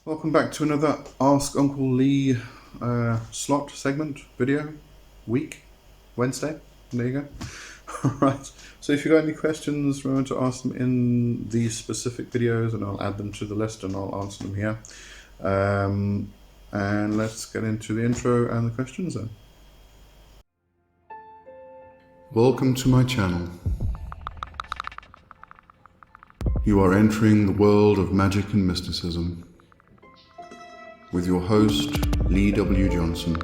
Welcome back to another Ask Uncle Lee slot segment video week, Wednesday. There you go. Alright, so if you've got any questions, remember to ask them in these specific videos and I'll add them to the list and I'll answer them here. And let's get into the intro and the questions then. Welcome to my channel. You are entering the world of magic and mysticism with your host, Lee W. Johnson.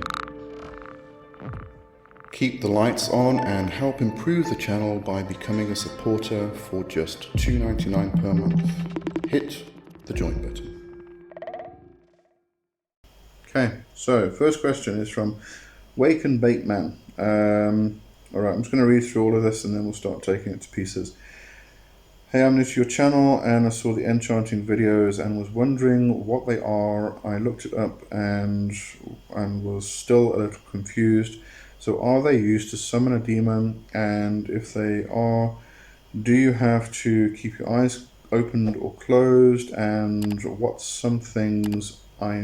Keep the lights on and help improve the channel by becoming a supporter for just $2.99 per month. Hit the join button. Okay, so first question is from Wake and Bake Man. Alright, I'm just going to read through all of this and then we'll start taking it to pieces. Hey, I'm new to your channel and I saw the enchanting videos and was wondering what they are. I looked it up and was still a little confused. So are they used to summon a demon? And if they are, do you have to keep your eyes opened or closed? And what's some things I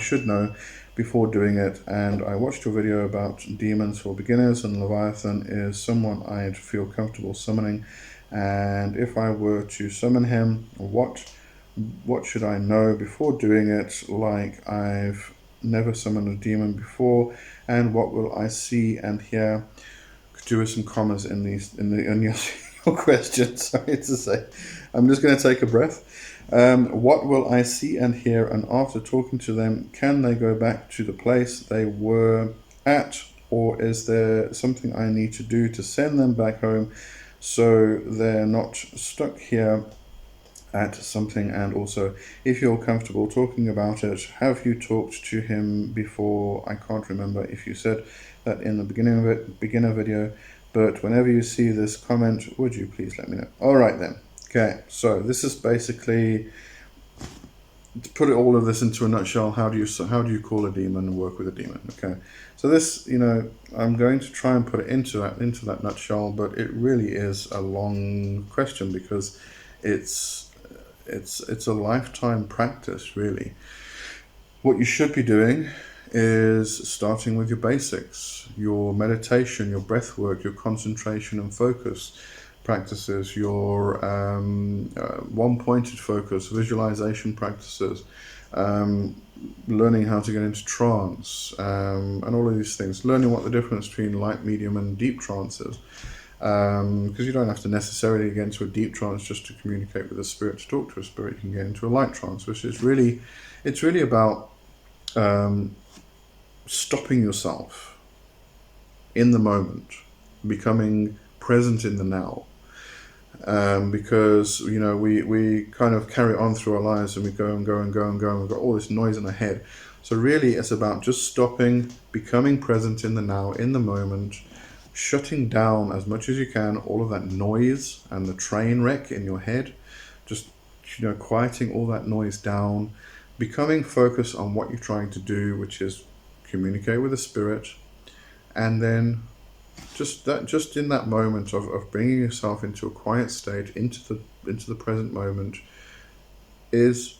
should know before doing it? And I watched your video about demons for beginners, and Leviathan is someone I'd feel comfortable summoning. And if I were to summon him, what should I know before doing it? Like, I've never summoned a demon before, and what will I see and hear? Could do with some commas in your question. Sorry to say, I'm just going to take a breath. What will I see and hear? And after talking to them, can they go back to the place they were at, or is there something I need to do to send them back home so they're not stuck here at something? And also, if you're comfortable talking about it, have you talked to him before? I can't remember if you said that in the beginner video, but whenever you see this comment, would you please let me know? All right then. Okay, so this is basically, to put all of this into a nutshell, how do you call a demon and work with a demon? Okay, so this, I'm going to try and put it into that nutshell, but it really is a long question because it's a lifetime practice, really. What you should be doing is starting with your basics, your meditation, your breath work, your concentration and focus practices, your one-pointed focus, visualization practices, learning how to get into trance, and all of these things, learning what the difference between light, medium and deep trance is. Because you don't have to necessarily get into a deep trance just to communicate with a spirit, to talk to a spirit. You can get into a light trance, which is really about stopping yourself in the moment, becoming present in the now. Because we kind of carry on through our lives and we go and go and go and go and we've got all this noise in our head. So really it's about just stopping, becoming present in the now, in the moment, shutting down as much as you can all of that noise and the train wreck in your head, just quieting all that noise down, becoming focused on what you're trying to do, which is communicate with the spirit, and then just in that moment of bringing yourself into a quiet state, into the present moment, is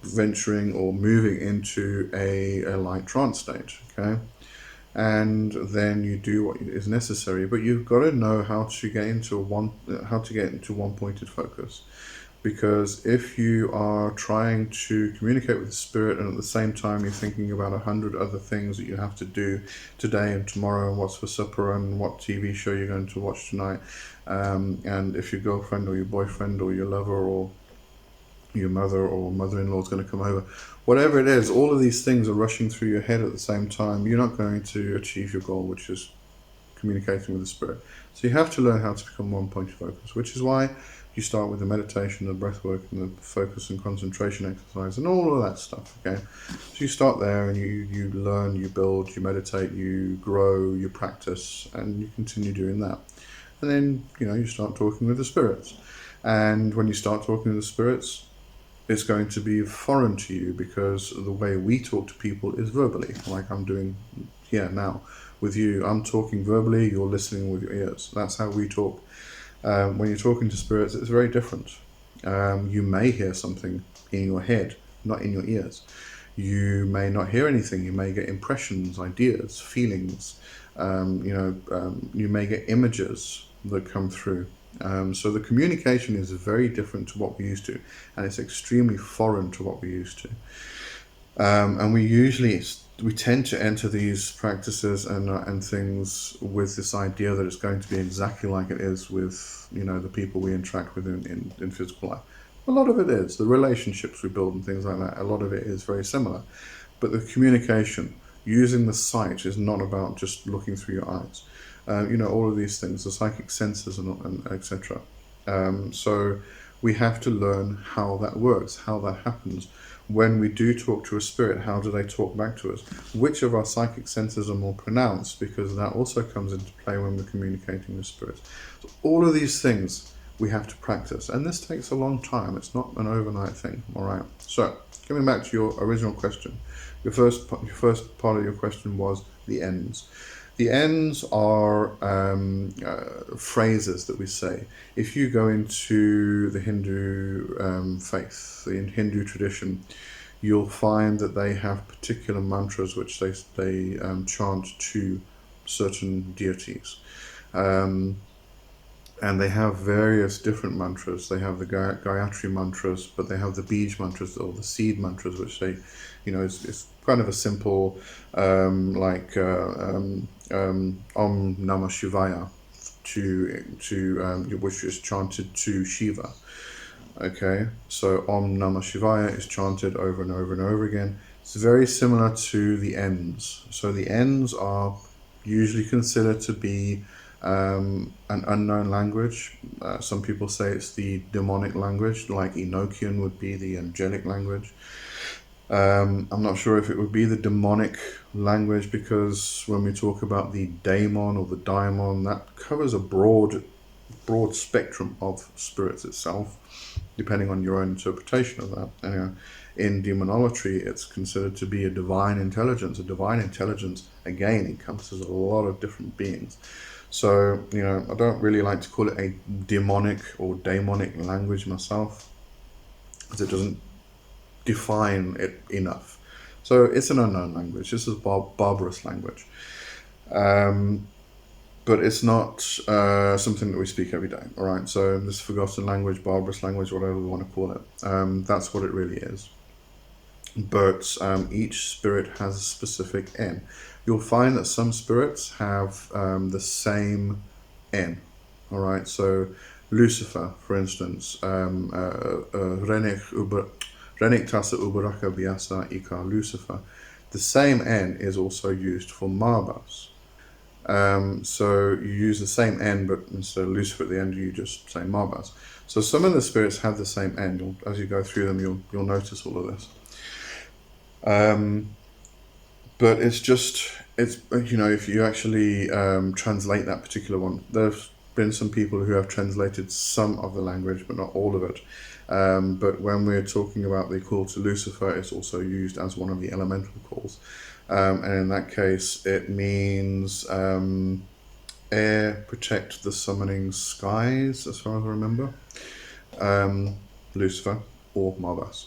venturing or moving into a light trance state. Okay, and then you do what is necessary, but you've got to know how to get into one-pointed focus. Because if you are trying to communicate with the spirit and at the same time you're thinking about 100 other things that you have to do today and tomorrow and what's for supper and what TV show you're going to watch tonight, and if your girlfriend or your boyfriend or your lover or your mother or mother-in-law is going to come over, whatever it is, all of these things are rushing through your head at the same time, you're not going to achieve your goal, which is communicating with the spirit. So you have to learn how to become one-pointed focus, which is why you start with the meditation, the breath work, and the focus and concentration exercise, and all of that stuff. Okay, so you start there, and you learn, you build, you meditate, you grow, you practice, and you continue doing that. And then you start talking with the spirits. And when you start talking with the spirits, it's going to be foreign to you because the way we talk to people is verbally, like I'm doing here now with you. I'm talking verbally, you're listening with your ears. That's how we talk. When you're talking to spirits, it's very different. You may hear something in your head, not in your ears. You may not hear anything. You may get impressions, ideas, feelings. You may get images that come through. So the communication is very different to what we're used to, and it's extremely foreign to what we're used to. And we tend to enter these practices and things with this idea that it's going to be exactly like it is with the people we interact with in physical life. A lot of it is the relationships we build and things like that. A lot of it is very similar, but the communication using the sight is not about just looking through your eyes. All of these things, the psychic senses and etc. So we have to learn how that works, how that happens. When we do talk to a spirit, how do they talk back to us? Which of our psychic senses are more pronounced? Because that also comes into play when we're communicating with spirits. So all of these things we have to practice, and this takes a long time. It's not an overnight thing. All right. So coming back to your original question, your first part of your question was the enns. The enns are phrases that we say. If you go into the Hindu faith, the Hindu tradition, you'll find that they have particular mantras which they chant to certain deities. And they have various different mantras. They have the Gayatri mantras, but they have the Bij mantras or the seed mantras, which it's kind of a simple, Om Namah Shivaya, which is chanted to Shiva. Okay, so Om Namah Shivaya is chanted over and over and over again. It's very similar to the enns. So the enns are usually considered to be an unknown language. Some people say it's the demonic language, like Enochian would be the angelic language. I'm not sure if it would be the demonic language, because when we talk about the daemon or the daemon, that covers a broad spectrum of spirits itself, depending on your own interpretation of that. Anyway, in demonolatry, it's considered to be a divine intelligence. A divine intelligence, again, encompasses a lot of different beings. So, I don't really like to call it a demonic or daemonic language myself, because it doesn't define it enough. So it's an unknown language. This is barbarous language. But it's not something that we speak every day, all right? So this forgotten language, barbarous language, whatever we want to call it, that's what it really is. But each spirit has a specific N. You'll find that some spirits have the same N, all right? So Lucifer, for instance, Renik Tasa Ubaraka Biasa Ika Lucifer. The same N is also used for Marbas. So you use the same N, but instead of Lucifer at the end, you just say Marbas. So some of the spirits have the same N. As you go through them, you'll notice all of this. But it's if you actually translate that particular one, there's been some people who have translated some of the language, but not all of it. But when we're talking about the call to Lucifer, it's also used as one of the elemental calls. And in that case, it means air, protect the summoning skies, as far as I remember. Lucifer or Marbas.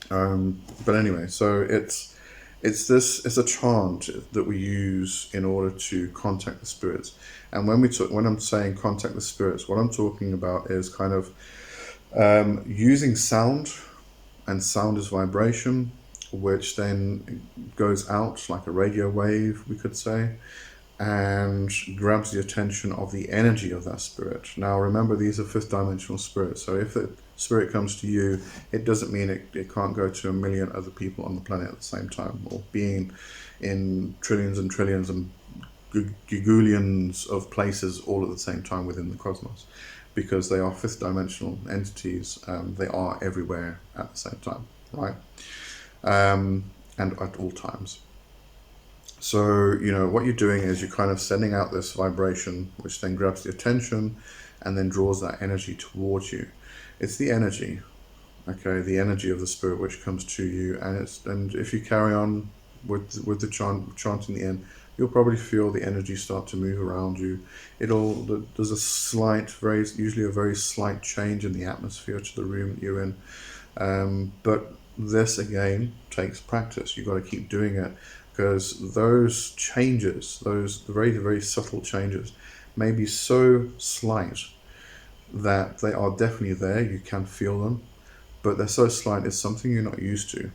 But anyway, so it's a chant that we use in order to contact the spirits. And when I'm saying contact the spirits, what I'm talking about is kind of using sound, and sound is vibration, which then goes out like a radio wave, we could say, and grabs the attention of the energy of that spirit. Now remember, these are fifth dimensional spirits, so if the spirit comes to you, it doesn't mean it can't go to a million other people on the planet at the same time, or being in trillions and trillions and gigullions of places all at the same time within the cosmos, because they are fifth dimensional entities. They are everywhere at the same time, right? And at all times. So, what you're doing is you're kind of sending out this vibration, which then grabs the attention and then draws that energy towards you. It's the energy, okay, the energy of the spirit which comes to you, and if you carry on with the chanting the end, you'll probably feel the energy start to move around you. There's usually a very slight change in the atmosphere to the room that you're in. But this again takes practice. You've got to keep doing it, because those changes, those very, very subtle changes, may be so slight that they are definitely there. You can feel them, but they're so slight. It's something you're not used to.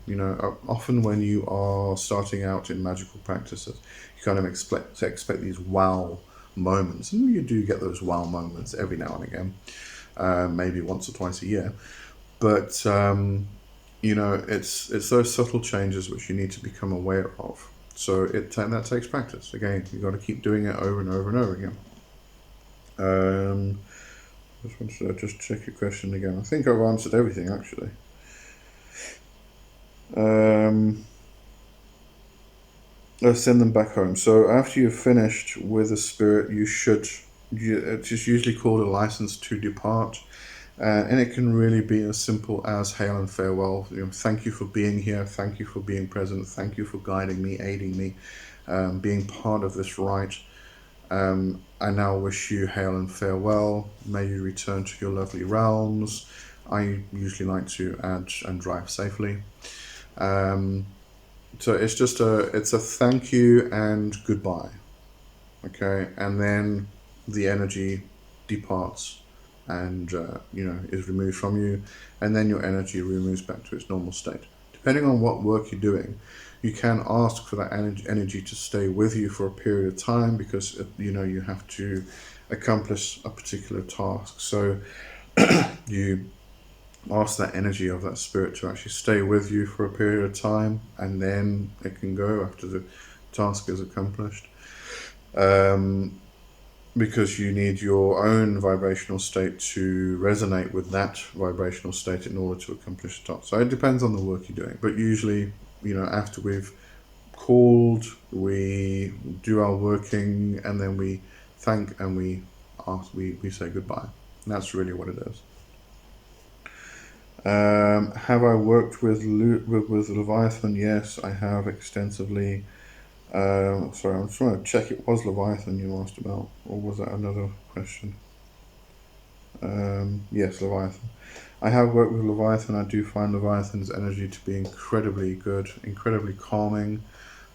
Often when you are starting out in magical practices, you kind of expect these wow moments, and you do get those wow moments every now and again, maybe once or twice a year. But it's those subtle changes which you need to become aware of. So that takes practice. Again, you've got to keep doing it over and over and over again. Just wanted to just check your question again. I think I've answered everything actually. Send them back home. So after you've finished with a spirit, it's just usually called a license to depart. And it can really be as simple as hail and farewell. Thank you for being here. Thank you for being present. Thank you for guiding me, aiding me, being part of this rite. I now wish you hail and farewell. May you return to your lovely realms. I usually like to add and drive safely. So it's a thank you and goodbye. Okay, and then the energy departs and is removed from you, and then your energy removes back to its normal state. Depending on what work you're doing, you can ask for that energy to stay with you for a period of time, because you have to accomplish a particular task. So you ask that energy of that spirit to actually stay with you for a period of time, and then it can go after the task is accomplished. Because you need your own vibrational state to resonate with that vibrational state in order to accomplish the task. So it depends on the work you're doing. But usually, after we've called, we do our working, and then we thank and we say goodbye. And that's really what it is. Have I worked with Leviathan? Yes, I have extensively. Sorry, I'm just trying to check. It was Leviathan you asked about, or was that another question? Yes, Leviathan. I have worked with Leviathan. I do find Leviathan's energy to be incredibly good, incredibly calming,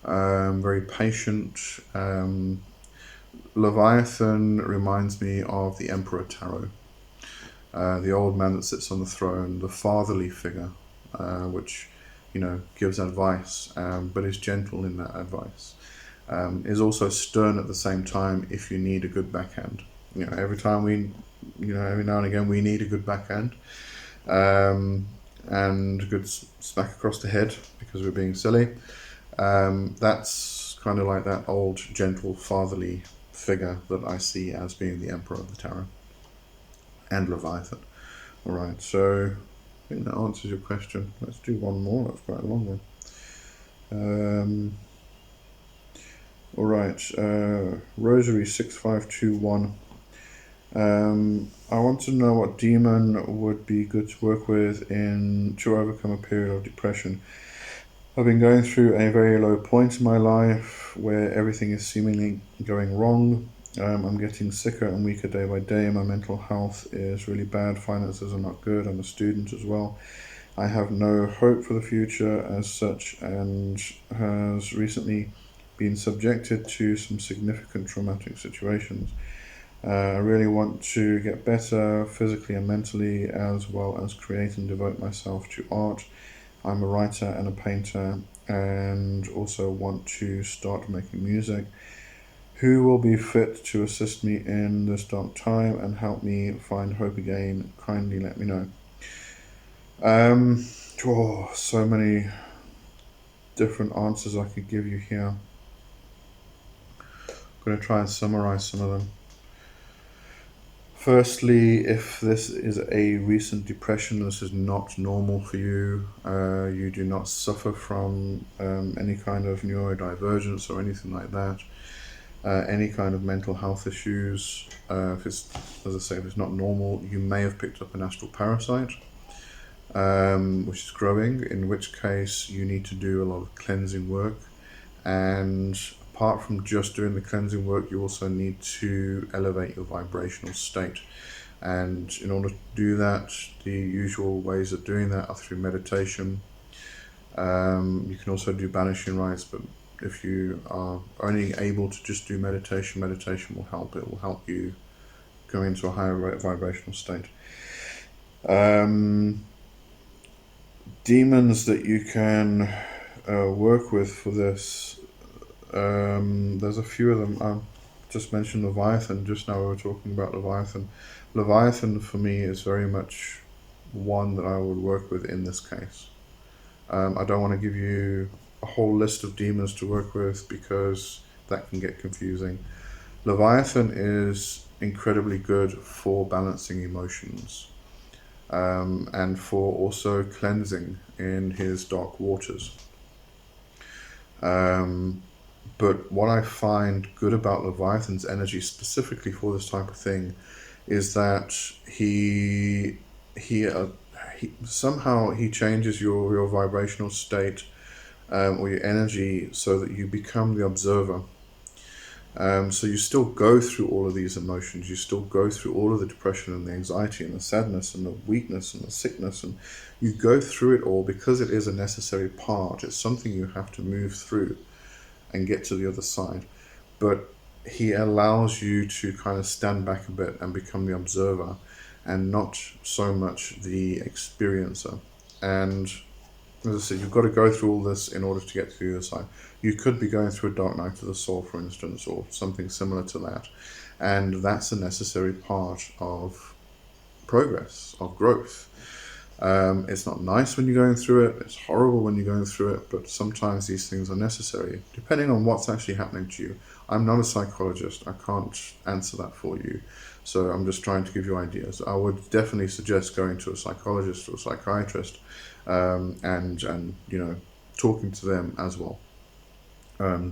very patient. Leviathan reminds me of the Emperor Tarot, the old man that sits on the throne, the fatherly figure, which gives advice, but is gentle in that advice. Is also stern at the same time if you need a good backhand. Every now and again we need a good backhand, and a good smack across the head because we're being silly. That's kind of like that old, gentle, fatherly figure that I see as being the Emperor of the Tarot and Leviathan. Alright, so I think that answers your question. Let's do one more. That's quite a long one. Alright, Rosary 6521. I want to know what demon would be good to work with to overcome a period of depression. I've been going through a very low point in my life where everything is seemingly going wrong. I'm getting sicker and weaker day by day. My mental health is really bad. Finances are not good. I'm a student as well. I have no hope for the future as such, and has recently been subjected to some significant traumatic situations. I really want to get better physically and mentally, as well as create and devote myself to art. I'm a writer and a painter, and also want to start making music. Who will be fit to assist me in this dark time and help me find hope again? Kindly let me know. So many different answers I could give you here. I'm going to try and summarize some of them. Firstly, if this is a recent depression, this is not normal for you. You do not suffer from any kind of neurodivergence or anything like that. Any kind of mental health issues. If it's not normal, you may have picked up an astral parasite, which is growing, in which case you need to do a lot of cleansing work. And apart from just doing the cleansing work, you also need to elevate your vibrational state, And in order to do that, the usual ways of doing that are through meditation. You can also do banishing rites, but if you are only able to just do meditation, meditation will help. It will help you go into a higher vibrational state. Demons that you can work with for this, there's a few of them. I just mentioned Leviathan. Just now we were talking about Leviathan. Leviathan for me is very much one that I would work with in this case. I don't want to give you a whole list of demons to work with because that can get confusing. Leviathan is incredibly good for balancing emotions, and for also cleansing in his dark waters. But what I find good about Leviathan's energy, specifically for this type of thing, is that he somehow he changes your vibrational state, or your energy, so that you become the observer. So you still go through all of these emotions, you still go through all of the depression and the anxiety and the sadness and the weakness and the sickness, and you go through it all because it is a necessary part. It's something you have to move through and get to the other side. But he allows you to kind of stand back a bit and become the observer and not so much the experiencer. And as I said, you've got to go through all this in order to get to the other side. You could be going through a dark night of the soul, for instance, or something similar to that. And that's a necessary part of progress, of growth. It's not nice when you're going through it, it's horrible when you're going through it, but sometimes these things are necessary, depending on what's actually happening to you. I'm not a psychologist, I can't answer that for you, so I'm just trying to give you ideas. I would definitely suggest going to a psychologist or a psychiatrist, and talking to them as well.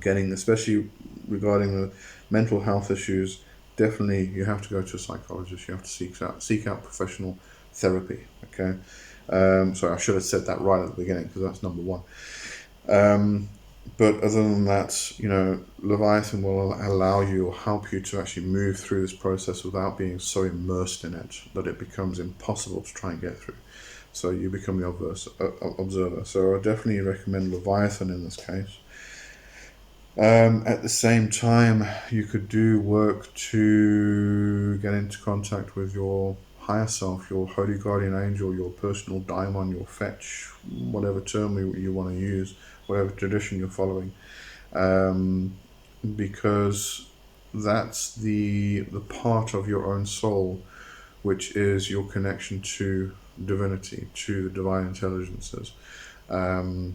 Getting, especially regarding the mental health issues, definitely you have to go to a psychologist. You have to seek out professional therapy. Okay, sorry, I should have said that right at the beginning because that's number one. But other than that, Leviathan will allow you or help you to actually move through this process without being so immersed in it that it becomes impossible to try and get through. So you become the observer. So I definitely recommend Leviathan in this case. At the same time, you could do work to get into contact with your higher self, your holy guardian angel, your personal daemon, your fetch, whatever term you want to use, whatever tradition you're following, because that's the part of your own soul which is your connection to divinity, to the divine intelligences, and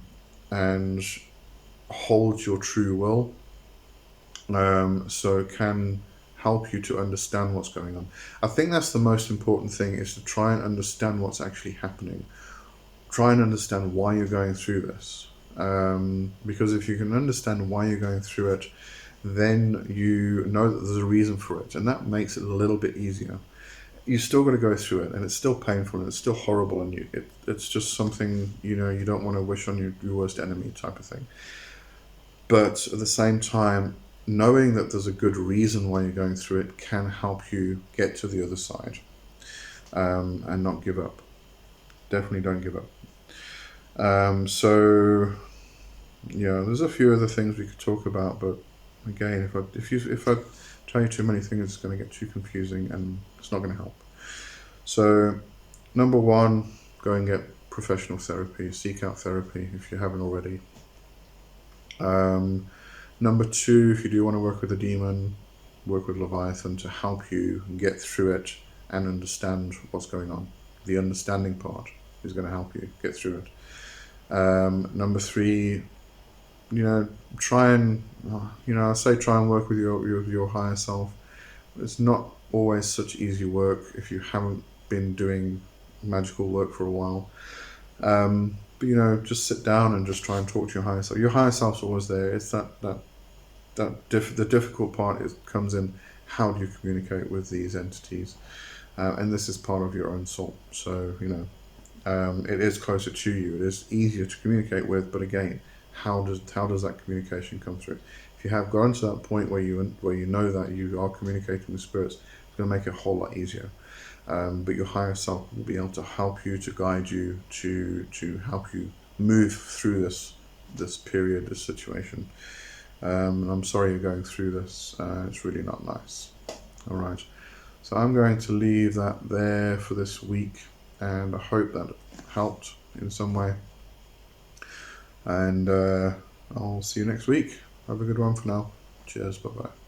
holds your true will, so it can help you to understand what's going on. I think that's the most important thing, is to try and understand what's actually happening. Try and understand why you're going through this, because if you can understand why you're going through it, then you know that there's a reason for it, and that makes it a little bit easier. You still got to go through it, and it's still painful, and it's still horrible, and it's just something you don't want to wish on your worst enemy, type of thing. But at the same time, knowing that there's a good reason why you're going through it can help you get to the other side, and not give up. Definitely don't give up. So there's a few other things we could talk about, but again, if I tell you too many things, it's going to get too confusing and it's not going to help. So number one, go and get professional therapy. Seek out therapy if you haven't already. Number two, if you do want to work with a demon, work with Leviathan to help you get through it and understand what's going on. The understanding part is going to help you get through it. Number three, try and work with your higher self. It's not always such easy work if you haven't been doing magical work for a while. But just sit down and just try and talk to your higher self. Your higher self's always there. It's the difficult part comes in, how do you communicate with these entities, and this is part of your own soul. So it is closer to you. It is easier to communicate with, but again, how does that communication come through? If you have gotten to that point where you know that you are communicating with spirits, it's going to make it a whole lot easier. but your higher self will be able to help you, to guide you, to help you move through this period, this situation. And I'm sorry you're going through this. It's really not nice. All right. So I'm going to leave that there for this week, and I hope that helped in some way. And I'll see you next week. Have a good one for now. Cheers. Bye-bye.